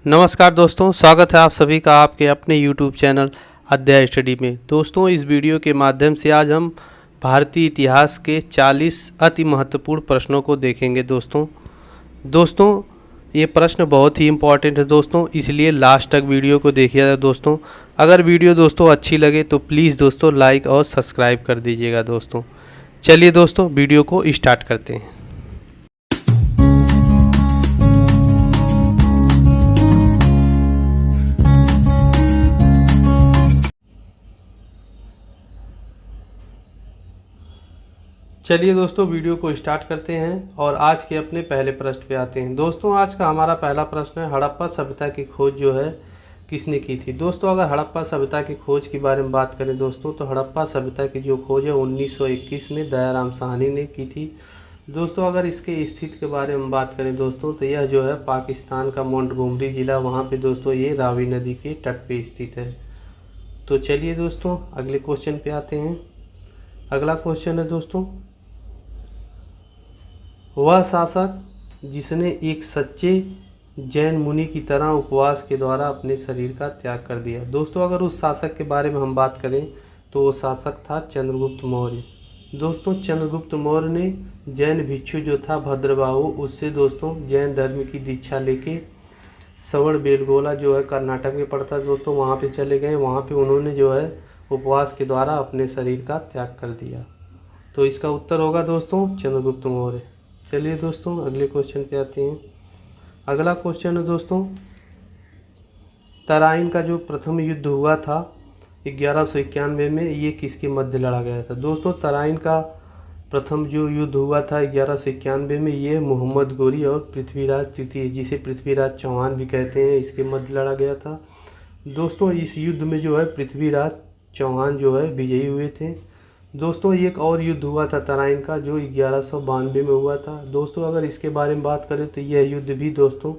नमस्कार दोस्तों, स्वागत है आप सभी का आपके अपने YouTube चैनल अध्याय स्टडी में। दोस्तों, इस वीडियो के माध्यम से आज हम भारतीय इतिहास के 40 अति महत्वपूर्ण प्रश्नों को देखेंगे। दोस्तों ये प्रश्न बहुत ही इम्पॉर्टेंट है दोस्तों, इसलिए लास्ट तक वीडियो को देखिएगा दोस्तों। अगर वीडियो दोस्तों अच्छी लगे तो प्लीज़ दोस्तों लाइक और सब्सक्राइब कर दीजिएगा दोस्तों। चलिए दोस्तों वीडियो को स्टार्ट करते हैं। चलिए दोस्तों वीडियो को स्टार्ट करते हैं और आज के अपने पहले प्रश्न पे आते हैं। दोस्तों आज का हमारा पहला प्रश्न है, हड़प्पा सभ्यता की खोज जो है किसने की थी। दोस्तों अगर हड़प्पा सभ्यता की खोज के बारे में बात करें दोस्तों, तो हड़प्पा सभ्यता की जो खोज है 1921 में दयाराम साहनी ने की थी। दोस्तों अगर इसके स्थिति के बारे में बात करें दोस्तों, तो यह जो है पाकिस्तान का मोंटगोमरी ज़िला, वहाँ पर दोस्तों ये रावी नदी के तट पर स्थित है। तो चलिए दोस्तों अगले क्वेश्चन पे आते हैं। अगला क्वेश्चन है दोस्तों, वह शासक जिसने एक सच्चे जैन मुनि की तरह उपवास के द्वारा अपने शरीर का त्याग कर दिया। दोस्तों अगर उस शासक के बारे में हम बात करें तो वो शासक था चंद्रगुप्त मौर्य। दोस्तों चंद्रगुप्त मौर्य ने जैन भिक्षु जो था भद्रबाहु, उससे दोस्तों जैन धर्म की दीक्षा लेके श्रवण बेलगोला जो है कर्नाटक में पड़ता है दोस्तों, वहाँ पे चले गए। वहाँ पे उन्होंने जो है उपवास के द्वारा अपने शरीर का त्याग कर दिया। तो इसका उत्तर होगा दोस्तों चंद्रगुप्त मौर्य। चलिए दोस्तों अगले क्वेश्चन पे आते हैं। अगला क्वेश्चन है दोस्तों, तराइन का जो प्रथम युद्ध हुआ था 1191 में, ये किसके मध्य लड़ा गया था। दोस्तों तराइन का प्रथम जो युद्ध हुआ था 1191 में, ये मोहम्मद गोरी और पृथ्वीराज तृतीय, जिसे पृथ्वीराज चौहान भी कहते हैं, इसके मध्य लड़ा गया था। दोस्तों इस युद्ध में जो है पृथ्वीराज चौहान जो है विजयी हुए थे। दोस्तों एक और युद्ध हुआ था तराइन का, जो 1192 में हुआ था। दोस्तों अगर इसके बारे में बात करें तो यह युद्ध भी दोस्तों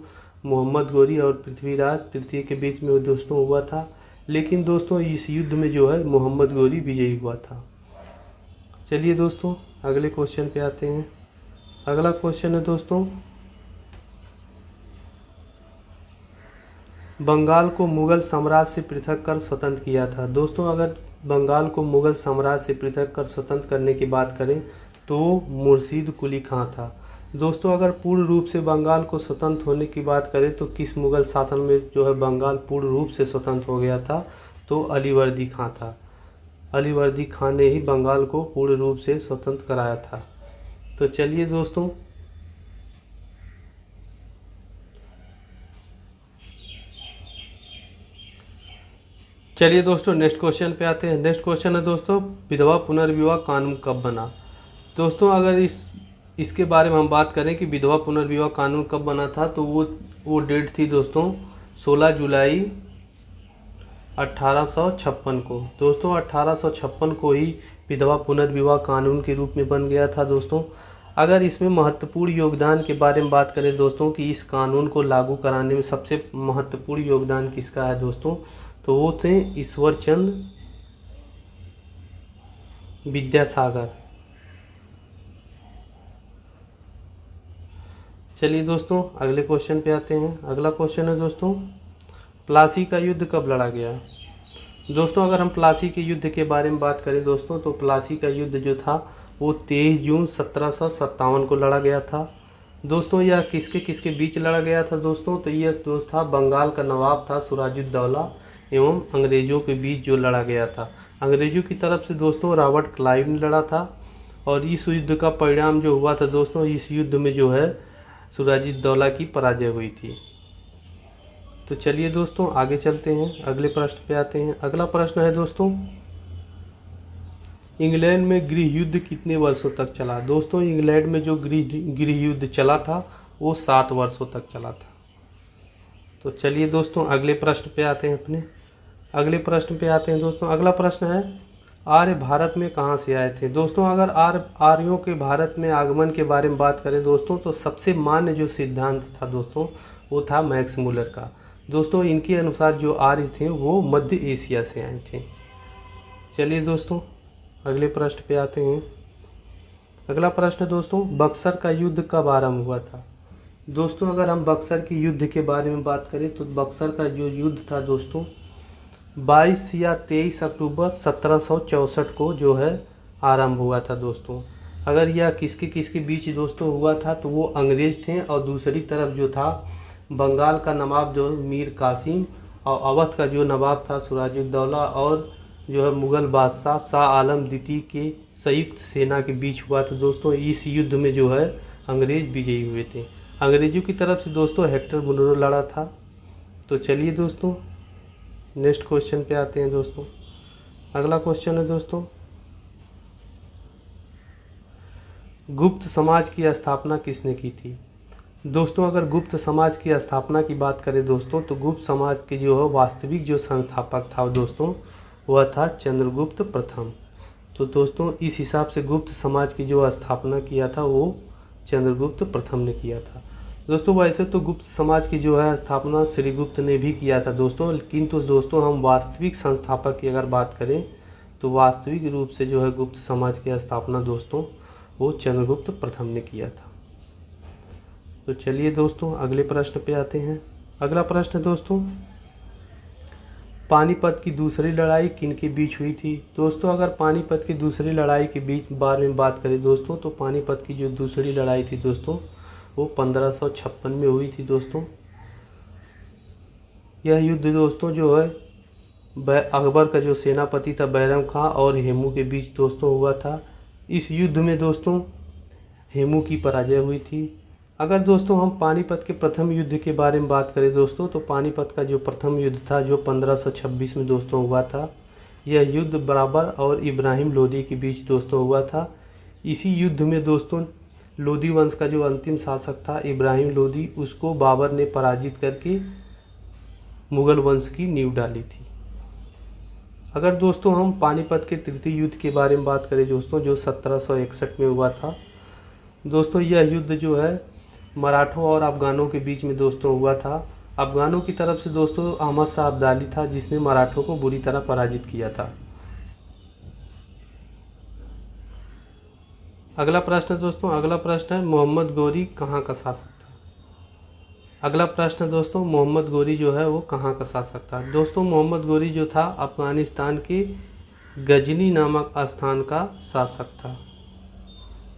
मोहम्मद गोरी और पृथ्वीराज तृतीय के बीच में दोस्तों हुआ था, लेकिन दोस्तों इस युद्ध में जो है मोहम्मद गोरी विजयी हुआ था। चलिए दोस्तों अगले क्वेश्चन पे आते हैं। अगला क्वेश्चन है दोस्तों, बंगाल को मुगल साम्राज्य से पृथक कर स्वतंत्र किया था। दोस्तों अगर बंगाल को मुगल साम्राज्य से पृथक कर स्वतंत्र करने की बात करें तो मुर्शीद कुली खां था। दोस्तों अगर पूर्ण रूप से बंगाल को स्वतंत्र होने की बात करें तो किस मुगल शासन में जो है बंगाल पूर्ण रूप से स्वतंत्र हो गया था, तो अलीवर्दी खां था। अलीवर्दी खां ने ही बंगाल को पूर्ण रूप से स्वतंत्र कराया था। तो चलिए दोस्तों नेक्स्ट क्वेश्चन पे आते हैं। नेक्स्ट क्वेश्चन है दोस्तों, विधवा पुनर्विवाह कानून कब बना। दोस्तों अगर इसके बारे में हम बात करें कि विधवा पुनर्विवाह कानून कब बना था, तो वो डेट थी दोस्तों 16 जुलाई 1856 को। दोस्तों 1856 को ही विधवा पुनर्विवाह कानून के रूप में बन गया था। दोस्तों अगर इसमें महत्वपूर्ण योगदान के बारे में बात करें दोस्तों कि इस कानून को लागू कराने में सबसे महत्वपूर्ण योगदान किसका है दोस्तों, तो वो थे ईश्वरचंद विद्यासागर। चलिए दोस्तों अगले क्वेश्चन पे आते हैं। अगला क्वेश्चन है दोस्तों, प्लासी का युद्ध कब लड़ा गया। दोस्तों अगर हम प्लासी के युद्ध के बारे में बात करें दोस्तों, तो प्लासी का युद्ध जो था वो 23 जून 1757 को लड़ा गया था। दोस्तों यह किसके किसके बीच लड़ा गया था दोस्तों, तो यह दोस्त था बंगाल का नवाब था सिराजुद्दौला एवं अंग्रेज़ों के बीच जो लड़ा गया था। अंग्रेज़ों की तरफ से दोस्तों रॉबर्ट क्लाइव ने लड़ा था, और इस युद्ध का परिणाम जो हुआ था दोस्तों, इस युद्ध में जो है सिराजुद्दौला की पराजय हुई थी। तो चलिए दोस्तों आगे चलते हैं, अगले प्रश्न पे आते हैं। अगला प्रश्न है दोस्तों, इंग्लैंड में गृह युद्ध कितने वर्षों तक चला। दोस्तों इंग्लैंड में जो गृह युद्ध चला था वो 7 वर्षों तक चला था। तो चलिए दोस्तों अगले प्रश्न पे आते हैं दोस्तों। अगला प्रश्न है, आर्य भारत में कहाँ से आए थे। दोस्तों अगर आर्यों के भारत में आगमन के बारे में बात करें दोस्तों, तो सबसे मान्य जो सिद्धांत था दोस्तों वो था मैक्स मुलर का। दोस्तों इनके अनुसार जो आर्य थे वो मध्य एशिया से आए थे। चलिए दोस्तों अगले प्रश्न पे आते हैं। अगला प्रश्न दोस्तों, बक्सर का युद्ध कब आरंभ हुआ था। दोस्तों अगर हम बक्सर के युद्ध के बारे में बात करें तो बक्सर का जो युद्ध था दोस्तों 22 या 23 अक्टूबर 1764 को जो है आरंभ हुआ था दोस्तों। अगर यह किसके किसके बीच दोस्तों हुआ था तो वो अंग्रेज थे, और दूसरी तरफ जो था बंगाल का नवाब जो मीर कासिम और अवध का जो नवाब था सिराजुद्दौला और जो है मुग़ल बादशाह शाह आलम द्वितीय के संयुक्त सेना के बीच हुआ था दोस्तों। इस युद्ध में जो है अंग्रेज विजयी हुए थे। अंग्रेजों की तरफ से दोस्तों हेक्टर मुनरो लड़ा था। तो चलिए दोस्तों नेक्स्ट क्वेश्चन पे आते हैं दोस्तों। अगला क्वेश्चन है दोस्तों, गुप्त समाज की स्थापना किसने की थी? दोस्तों अगर गुप्त समाज की स्थापना की बात करें दोस्तों तो गुप्त समाज के जो है वास्तविक जो संस्थापक था दोस्तों वह था चंद्रगुप्त प्रथम। तो दोस्तों इस हिसाब से गुप्त समाज की जो स्थापना किया था वो चंद्रगुप्त प्रथम ने किया था दोस्तों। वैसे तो गुप्त समाज की जो है स्थापना श्रीगुप्त ने भी किया था दोस्तों, लेकिन तो दोस्तों हम वास्तविक संस्थापक की अगर बात करें तो वास्तविक रूप से जो है गुप्त समाज की स्थापना दोस्तों वो चंद्रगुप्त प्रथम ने किया था। तो चलिए दोस्तों अगले प्रश्न पे आते हैं। अगला प्रश्न दोस्तों, पानीपत की दूसरी लड़ाई किन के बीच हुई थी? दोस्तों अगर पानीपत की दूसरी लड़ाई के बीच बारे में बात करें दोस्तों तो पानीपत की जो दूसरी लड़ाई थी दोस्तों वो 1556 में हुई थी दोस्तों। यह युद्ध दोस्तों जो है अकबर का जो सेनापति था बैरम खां और हेमू के बीच दोस्तों हुआ था। इस युद्ध में दोस्तों हेमू की पराजय हुई थी। अगर दोस्तों हम पानीपत के प्रथम युद्ध के बारे में बात करें दोस्तों तो पानीपत का जो प्रथम युद्ध था जो 1526 में दोस्तों हुआ था, यह युद्ध बाबर और इब्राहिम लोदी के बीच दोस्तों हुआ था। इसी युद्ध में दोस्तों लोदी वंश का जो अंतिम शासक था इब्राहिम लोदी, उसको बाबर ने पराजित करके मुग़ल वंश की नींव डाली थी। अगर दोस्तों हम पानीपत के तृतीय युद्ध के बारे में बात करें दोस्तों जो 1761 में हुआ था दोस्तों, यह युद्ध जो है मराठों और अफ़गानों के बीच में दोस्तों हुआ था। अफ़गानों की तरफ से दोस्तों अहमद शाह अब्दाली था जिसने मराठों को बुरी तरह पराजित किया था। अगला प्रश्न दोस्तों, अगला प्रश्न है मोहम्मद गौरी कहाँ का शासक था? अगला प्रश्न दोस्तों, मोहम्मद गौरी जो है वो कहाँ का शासक था? दोस्तों मोहम्मद गौरी जो था अफ़गानिस्तान के गजनी नामक स्थान का शासक था।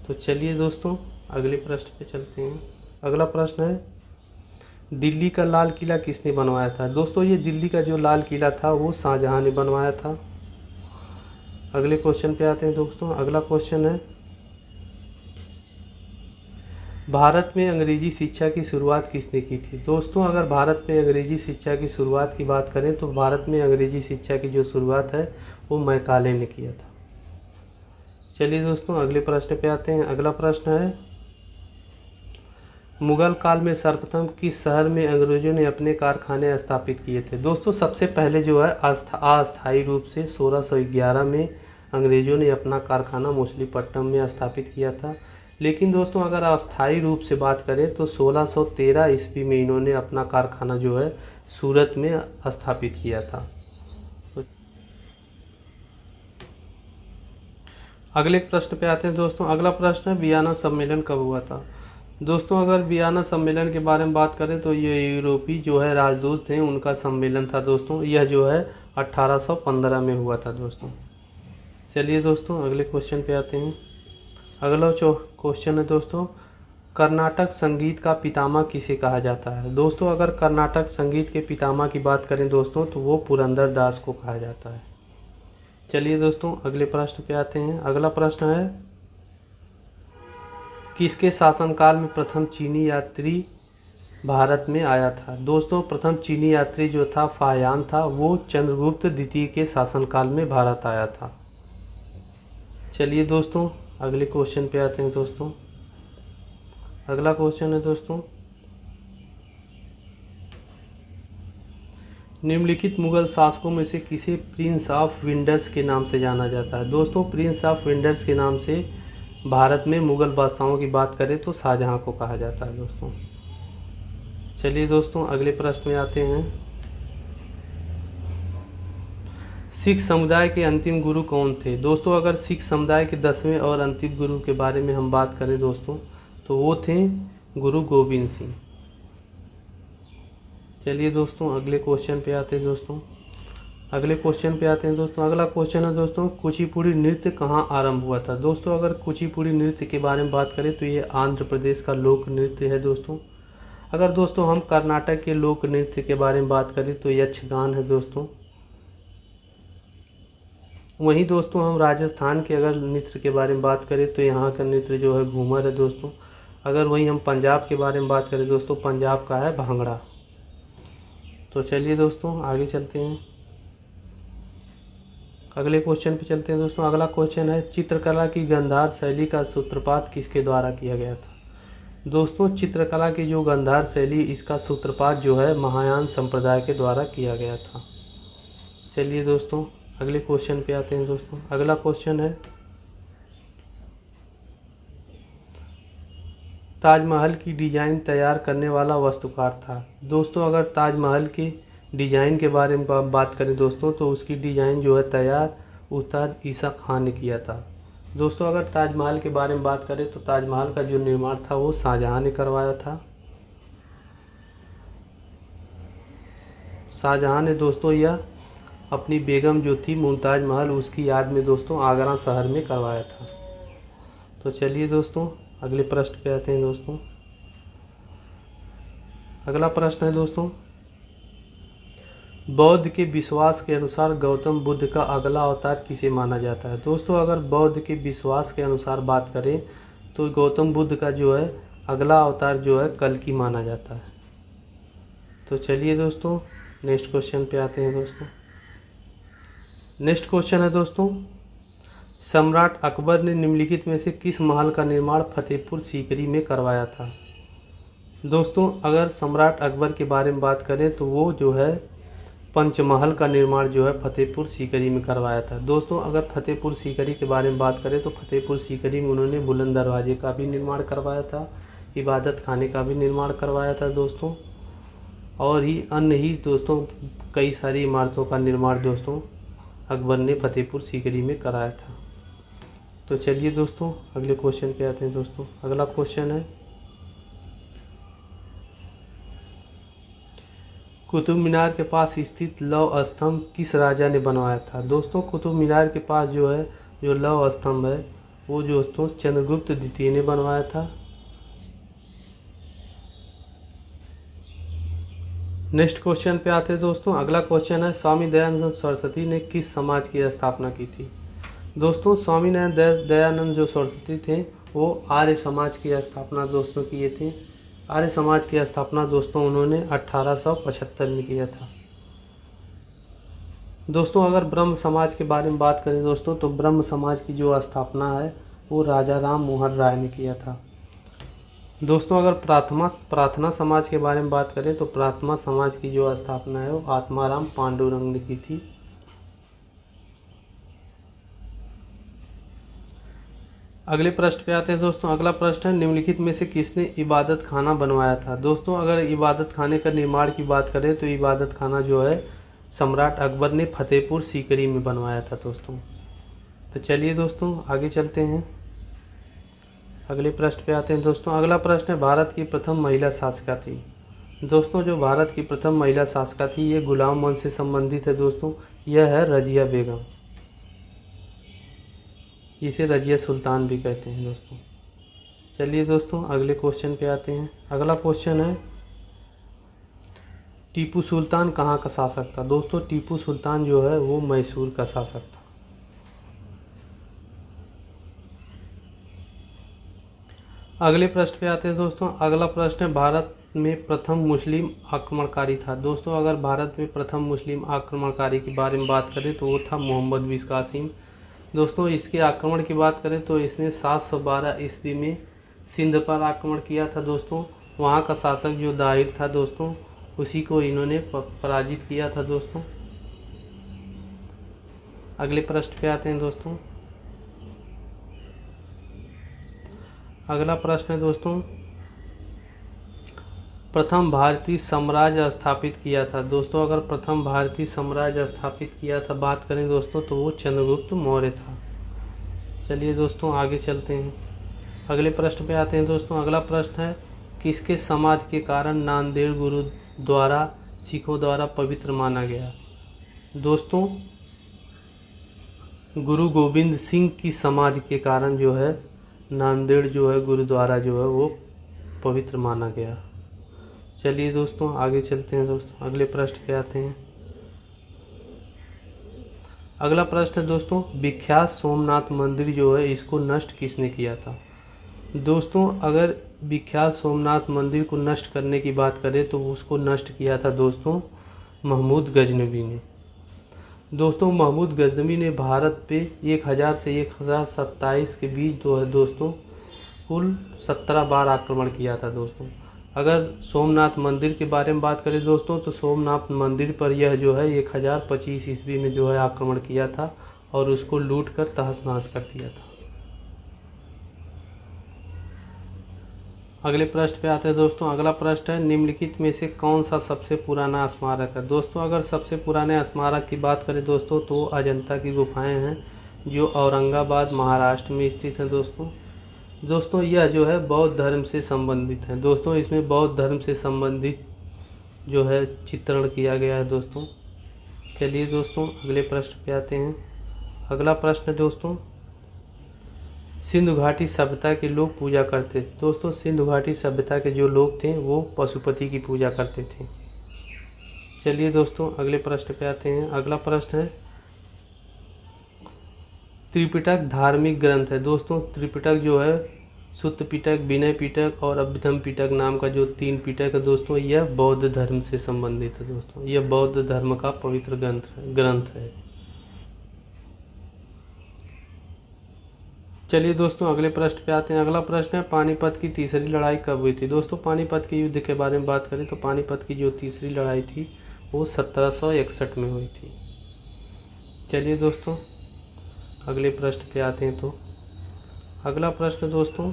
तो चलिए दोस्तों अगले प्रश्न पे चलते हैं। अगला प्रश्न है दिल्ली का लाल किला किसने बनवाया था? दोस्तों ये दिल्ली का जो लाल किला था वो शाहजहां ने बनवाया था। अगले क्वेश्चन पे आते हैं दोस्तों। अगला क्वेश्चन है भारत में अंग्रेजी शिक्षा की शुरुआत किसने की थी? दोस्तों अगर भारत में अंग्रेजी शिक्षा की शुरुआत की बात करें तो भारत में अंग्रेजी शिक्षा की जो शुरुआत है वो मैकाले ने किया था। चलिए दोस्तों अगले प्रश्न पे आते हैं। अगला प्रश्न है मुगल काल में सर्वप्रथम किस शहर में अंग्रेजों ने अपने कारखाने स्थापित किए थे? दोस्तों सबसे पहले जो है अस्थायी रूप से 1611 में अंग्रेजों ने अपना कारखाना मछलीपट्टनम में स्थापित किया था। लेकिन दोस्तों अगर अस्थायी रूप से बात करें तो 1613 ईस्वी में इन्होंने अपना कारखाना जो है सूरत में स्थापित किया था। अगले प्रश्न पे आते हैं दोस्तों। अगला प्रश्न है वियना सम्मेलन कब हुआ था? दोस्तों अगर वियना सम्मेलन के बारे में बात करें तो ये यूरोपीय जो है राजदूत थे उनका सम्मेलन था दोस्तों। यह जो है 1815 में हुआ था दोस्तों। चलिए दोस्तों अगले क्वेश्चन पे आते हैं। अगला क्वेश्चन है दोस्तों कर्नाटक संगीत का पितामह किसे कहा जाता है? दोस्तों अगर कर्नाटक संगीत के पितामह की बात करें दोस्तों तो वो पुरंदर दास को कहा जाता है। चलिए दोस्तों अगले प्रश्न पे आते हैं। अगला प्रश्न है किसके शासनकाल में प्रथम चीनी यात्री भारत में आया था? दोस्तों प्रथम चीनी यात्री जो था फाहियान था, वो चंद्रगुप्त द्वितीय के शासनकाल में भारत आया था। चलिए दोस्तों अगले क्वेश्चन पे आते हैं दोस्तों। अगला क्वेश्चन है दोस्तों निम्नलिखित मुगल शासकों में से किसे प्रिंस ऑफ विंडर्स के नाम से जाना जाता है? दोस्तों प्रिंस ऑफ विंडर्स के नाम से भारत में मुगल बादशाहों की बात करें तो शाहजहां को कहा जाता है दोस्तों। चलिए दोस्तों अगले प्रश्न में आते हैं। सिख समुदाय के अंतिम गुरु कौन थे? दोस्तों अगर सिख समुदाय के 10वें और अंतिम गुरु के बारे में हम बात करें दोस्तों तो वो थे गुरु गोविंद सिंह। चलिए दोस्तों अगले क्वेश्चन पे आते हैं दोस्तों। अगला क्वेश्चन है दोस्तों, कुचिपुड़ी नृत्य कहाँ आरंभ हुआ था। दोस्तों अगर कुचिपुड़ी नृत्य के बारे में बात करें तो ये आंध्र प्रदेश का लोक नृत्य है दोस्तों। अगर दोस्तों हम कर्नाटक के लोक नृत्य के बारे में बात करें तो यक्षगान है दोस्तों। वहीं दोस्तों हम राजस्थान के अगर नृत्य के बारे में बात करें तो यहाँ का नृत्य जो है घूमर है दोस्तों। अगर वहीं हम पंजाब के बारे में बात करें दोस्तों, पंजाब का है भांगड़ा। तो चलिए दोस्तों आगे चलते हैं, अगले क्वेश्चन पे चलते हैं दोस्तों। अगला क्वेश्चन है, चित्रकला की गांधार शैली का सूत्रपात किसके द्वारा किया गया था। दोस्तों चित्रकला की जो गांधार शैली, इसका सूत्रपात जो है महायान संप्रदाय के द्वारा किया गया था। चलिए दोस्तों अगले क्वेश्चन पे आते हैं दोस्तों। अगला क्वेश्चन है, ताजमहल की डिजाइन तैयार करने वाला वास्तुकार था। दोस्तों अगर ताजमहल की डिजाइन के बारे में बात करें दोस्तों, तो उसकी डिजाइन जो है तैयार उस्ताद ईसा खान ने किया था। दोस्तों अगर ताजमहल के बारे में बात करें तो ताजमहल का जो निर्माण था वो शाहजहां ने करवाया था। शाहजहां ने दोस्तों यह अपनी बेगम जो थी मुमताज महल, उसकी याद में दोस्तों आगरा शहर में करवाया था। तो चलिए दोस्तों अगले प्रश्न पे आते हैं दोस्तों। अगला प्रश्न है दोस्तों, बौद्ध के विश्वास के अनुसार गौतम बुद्ध का अगला अवतार किसे माना जाता है। दोस्तों अगर बौद्ध के विश्वास के अनुसार बात करें तो गौतम बुद्ध का जो है अगला अवतार जो है कल्कि माना जाता है। तो चलिए दोस्तों नेक्स्ट क्वेश्चन पे आते हैं दोस्तों। नेक्स्ट क्वेश्चन है दोस्तों, सम्राट अकबर ने निम्नलिखित में से किस महल का निर्माण फतेहपुर सीकरी में करवाया था। दोस्तों अगर सम्राट अकबर के बारे में बात करें तो वो जो है पंचमहल का निर्माण जो है फतेहपुर सीकरी में करवाया था। दोस्तों अगर फतेहपुर सीकरी के बारे में बात करें तो फतेहपुर सीकरी में उन्होंने बुलंद दरवाजे का भी निर्माण करवाया था, इबादत खाने का भी निर्माण करवाया था दोस्तों, और ही अन्य ही दोस्तों कई सारी इमारतों का निर्माण दोस्तों अकबर ने फतेहपुर सीकरी में कराया था। तो चलिए दोस्तों अगले क्वेश्चन पे आते हैं दोस्तों। अगला क्वेश्चन है, कुतुब मीनार के पास स्थित लौह स्तंभ किस राजा ने बनवाया था। दोस्तों कुतुब मीनार के पास जो है जो लौह स्तंभ है वो दोस्तों चंद्रगुप्त द्वितीय ने बनवाया था। नेक्स्ट क्वेश्चन पे आते हैं दोस्तों। अगला क्वेश्चन है, स्वामी दयानंद सरस्वती ने किस समाज की स्थापना की थी। दोस्तों स्वामी दयानंद जो सरस्वती थे वो आर्य समाज की स्थापना दोस्तों किए थे। आर्य समाज की स्थापना दोस्तों उन्होंने 1875 में किया था। दोस्तों अगर ब्रह्म समाज के बारे में बात करें दोस्तों, तो ब्रह्म समाज की जो स्थापना है वो राजा राम मोहन राय ने किया था। दोस्तों अगर प्रार्थना समाज के बारे में बात करें तो प्रार्थना समाज की जो स्थापना है वो आत्माराम पांडुरंग ने की थी। अगले प्रश्न पे आते हैं दोस्तों। अगला प्रश्न है, निम्नलिखित में से किसने इबादत खाना बनवाया था। दोस्तों अगर इबादत खाने का निर्माण की बात करें तो इबादत खाना जो है सम्राट अकबर ने फतेहपुर सीकरी में बनवाया था दोस्तों। तो चलिए दोस्तों आगे चलते हैं, अगले प्रश्न पे आते हैं दोस्तों। अगला प्रश्न है, भारत की प्रथम महिला शासिका थी। दोस्तों जो भारत की प्रथम महिला शासिका थी ये गुलाम वंश से संबंधित है दोस्तों। यह है रजिया बेगम, जिसे रजिया सुल्तान भी कहते हैं दोस्तों। चलिए दोस्तों अगले क्वेश्चन पे आते हैं। अगला क्वेश्चन है, टीपू सुल्तान कहाँ का शासक था। दोस्तों टीपू सुल्तान जो है वो मैसूर का शासक था। अगले प्रश्न पे आते हैं दोस्तों। अगला प्रश्न है, भारत में प्रथम मुस्लिम आक्रमणकारी था। दोस्तों अगर भारत में प्रथम मुस्लिम आक्रमणकारी के बारे में बात करें तो वो था मोहम्मद बिन कासिम। दोस्तों इसके आक्रमण की बात करें तो इसने 712 ईस्वी में सिंध पर आक्रमण किया था दोस्तों। वहाँ का शासक जो दाहिर था दोस्तों, उसी को इन्होंने पराजित किया था दोस्तों। अगले प्रश्न पे आते हैं दोस्तों। अगला प्रश्न है दोस्तों, प्रथम भारतीय साम्राज्य स्थापित किया था। दोस्तों अगर प्रथम भारतीय साम्राज्य स्थापित किया था बात करें दोस्तों तो वो चंद्रगुप्त मौर्य था। चलिए दोस्तों आगे चलते हैं, अगले प्रश्न पे आते हैं दोस्तों। अगला प्रश्न है, किसके समाज के कारण नांदेड़ गुरुद्वारा सिखों द्वारा पवित्र माना गया। दोस्तों, गुरु गोविंद सिंह की समाधि के कारण जो है नांदेड़ जो है गुरुद्वारा जो है वो पवित्र माना गया। चलिए दोस्तों आगे चलते हैं। दोस्तों अगले प्रश्न पे आते हैं। अगला प्रश्न है दोस्तों, विख्यात सोमनाथ मंदिर जो है इसको नष्ट किसने किया था। दोस्तों, अगर विख्यात सोमनाथ मंदिर को नष्ट करने की बात करें तो उसको नष्ट किया था दोस्तों महमूद गजनवी ने। दोस्तों, महमूद गजनवी ने भारत पे 1000 से 1027 के बीच दोस्तों कुल 17 बार आक्रमण किया था। दोस्तों, अगर सोमनाथ मंदिर के बारे में बात करें दोस्तों तो सोमनाथ मंदिर पर यह जो है 1025 ईस्वी में जो है आक्रमण किया था और उसको लूट कर तहस नहस कर दिया था। अगले प्रश्न पे आते हैं दोस्तों। अगला प्रश्न है, निम्नलिखित में से कौन सा सबसे पुराना स्मारक है। दोस्तों, अगर सबसे पुराने स्मारक की बात करें दोस्तों तो अजंता की गुफाएं हैं जो औरंगाबाद महाराष्ट्र में स्थित है। दोस्तों यह जो है बौद्ध धर्म से संबंधित है। दोस्तों, इसमें बौद्ध धर्म से संबंधित जो है चित्रण किया गया है। दोस्तों चलिए दोस्तों अगले प्रश्न पे आते हैं। अगला प्रश्न है दोस्तों, सिंधु घाटी सभ्यता के लोग पूजा करते थे। दोस्तों, सिंधु घाटी सभ्यता के जो लोग थे वो पशुपति की पूजा करते थे। चलिए दोस्तों अगले प्रश्न पे आते हैं। अगला प्रश्न है, त्रिपिटक धार्मिक ग्रंथ है। दोस्तों, त्रिपिटक जो है सुत्त पिटक, विनय पिटक और अभिधम पिटक नाम का जो 3 पिटक है दोस्तों यह बौद्ध धर्म से संबंधित है। दोस्तों, यह बौद्ध धर्म का पवित्र ग्रंथ है। चलिए दोस्तों अगले प्रश्न पे आते हैं। अगला प्रश्न है, पानीपत की तीसरी लड़ाई कब हुई थी। दोस्तों, पानीपत के युद्ध के बारे में बात करें तो पानीपत की जो तीसरी लड़ाई थी वो 1761 में हुई थी। चलिए दोस्तों अगले प्रश्न पे आते हैं। तो अगला प्रश्न दोस्तों,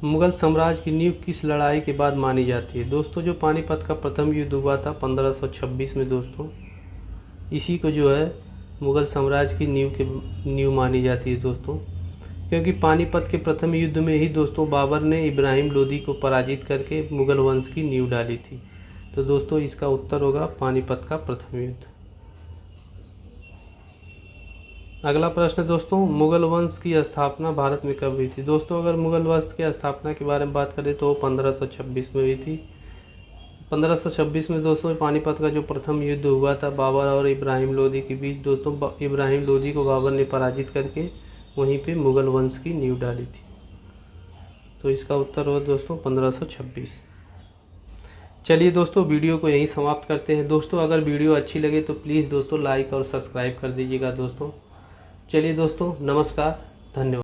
मुगल साम्राज्य की नींव किस लड़ाई के बाद मानी जाती है। दोस्तों, जो पानीपत का प्रथम युद्ध हुआ था 1526 में दोस्तों, इसी को जो है मुगल साम्राज्य की नींव मानी जाती है दोस्तों, क्योंकि पानीपत के प्रथम युद्ध में ही दोस्तों बाबर ने इब्राहिम लोदी को पराजित करके मुगल वंश की नींव डाली थी। तो दोस्तों इसका उत्तर होगा पानीपत का प्रथम युद्ध। अगला प्रश्न दोस्तों, मुगल वंश की स्थापना भारत में कब हुई थी। दोस्तों, अगर मुगल वंश की स्थापना के बारे में बात करें तो 1526 में हुई थी। 1526 में दोस्तों पानीपत का जो प्रथम युद्ध हुआ था बाबर और इब्राहिम लोदी के बीच। दोस्तों, इब्राहिम लोदी को बाबर ने पराजित करके वहीं पे मुगल वंश की नींव डाली थी। तो इसका उत्तर होगा दोस्तों 1526। चलिए दोस्तों वीडियो को यहीं समाप्त करते हैं। दोस्तों, अगर वीडियो अच्छी लगे तो प्लीज़ दोस्तों लाइक और सब्सक्राइब कर दीजिएगा दोस्तों। चलिए दोस्तों, नमस्कार, धन्यवाद।